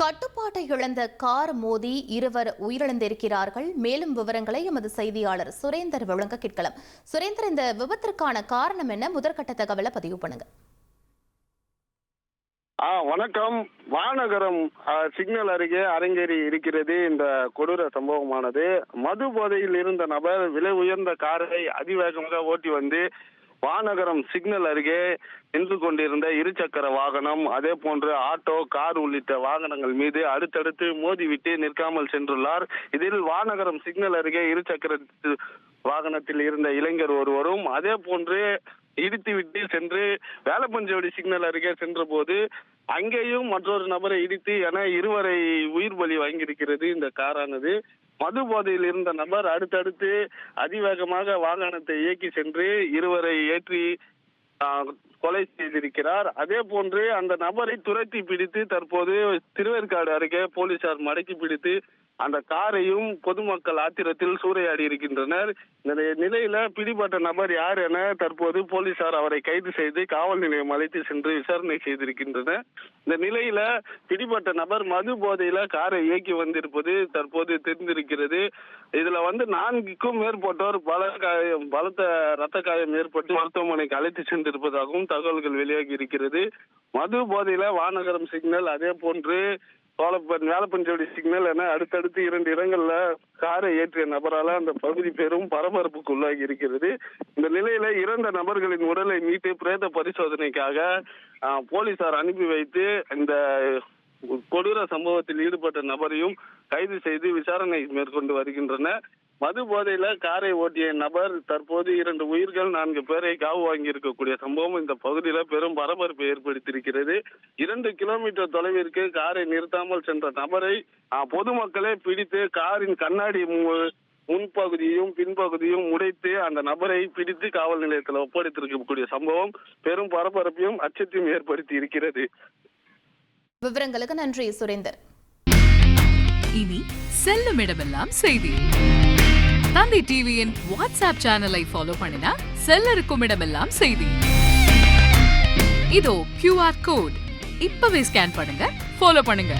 கட்டுப்பாட்டை இழந்த கார் மோதி இருவர் உயிரிழந்திருக்கிறார்கள். மேலும் விவரங்களை எமது செய்தியாளர் சுரேந்தர் வழங்க கேட்கலாம். சுரேந்தர், இந்த விபத்திற்கான காரணம் என்ன? முதற்கட்ட தகவலை பதிவு பண்ணுங்க. வணக்கம். வானகரம் சிக்னல் அருகே அரங்கேறி இருக்கிறது இந்த கொடூர சம்பவமானது. மது போதையில் இருந்த நபர் விலை உயர்ந்த காரை அதிவேகமாக ஓட்டி வந்து வானகரம் சிக்னல் அருகே நின்று கொண்டிருந்த இருசக்கர வாகனம், அதே போன்று ஆட்டோ, கார் உள்ளிட்ட வாகனங்கள் மீது அடுத்தடுத்து மோதிவிட்டு நிற்காமல் சென்றுள்ளார். இதில் வானகரம் சிக்னல் அருகே இருசக்கர வாகனத்தில் இருந்த இளைஞர் ஒருவரும் அதே போன்று இடித்துவிட்டு சென்று வேலப்பஞ்சவடி சிக்னல் அருகே சென்ற போது அங்கேயும் மற்றொரு நபரை இடித்து என இருவரை உயிர் பலி வாங்கியிருக்கிறது இந்த காரானது. மது போதையில் இருந்த நபர் அடுத்தடுத்து அதிவேகமாக வாகனத்தை இயக்கி சென்று இருவரை ஏற்றி கொலை செய்திருக்கிறார். அதே போன்று அந்த நபரை துரத்தி பிடித்து தற்போது திருவேற்காடு அருகே போலீசார் மடக்கி பிடித்து அந்த காரையும் பொதுமக்கள் ஆத்திரத்தில் சூறையாடி இருக்கின்றனர். இந்த நிலையில பிடிபட்ட நபர் யார் என தற்போது போலீசார் அவரை கைது செய்து காவல் நிலையம் அழைத்து சென்று விசாரணை செய்திருக்கின்றனர். இந்த நிலையில பிடிபட்ட நபர் மது போதையில காரை இயக்கி வந்திருப்பது தற்போது தெரிந்திருக்கிறது. இதுல 4க்கும் மேற்பட்டோர் பலத்த ரத்த காயம் ஏற்பட்டு மருத்துவமனைக்கு அழைத்து சென்றிருப்பதாகவும் தகவல்கள் வெளியாகி இருக்கிறது. மது போதையில வானகரம் சிக்னல், அதே போன்று வேலப்பஞ்சவடி சிக்னல் என அடுத்தடுத்து 2 இடங்கள்ல காரை ஏற்றிய நபரால அந்த பகுதி பெரும் பரபரப்புக்கு உள்ளாகி இருக்கிறது. இந்த நிலையில இறந்த நபர்களின் உடலை மீட்டு பிரேத பரிசோதனைக்காக போலீசார் அனுப்பி வைத்து இந்த கொடூர சம்பவத்தில் ஈடுபட்ட நபரையும் கைது செய்து விசாரணை மேற்கொண்டு வருகின்றனர். மது போதையில காரை ஓட்டிய நபர் தற்போது 2 உயிர்கள் 4 பேரை காவு வாங்கி இருக்கக்கூடிய சம்பவம் இந்த பகுதியில பெரும் பரபரப்பை ஏற்படுத்தியிருக்கிறது. 2 கிலோமீட்டர் தொலைவிற்கு காரை நிறுத்தாமல் சென்ற நபரை பொதுமக்களே பிடித்து காரின் கண்ணாடி முன்பகுதியும் பின்பகுதியும் உடைத்து அந்த நபரை பிடித்து காவல் நிலையத்தில் ஒப்படைத்திருக்கக்கூடிய சம்பவம் பெரும் பரபரப்பையும் அச்சத்தையும் ஏற்படுத்தி இருக்கிறது. விவரங்களுக்கு நன்றி சுரேந்தர். இனி செல்லும் இடமெல்லாம் செய்தி. தந்தி டிவியின் வாட்ஸ்அப் சேனலை ஃபாலோ பண்ணினா செல்லருக்கும் இடமெல்லாம் செய்தி. இதோ QR கோட் இப்பவே ஸ்கேன் பண்ணுங்க, ஃபாலோ பண்ணுங்க.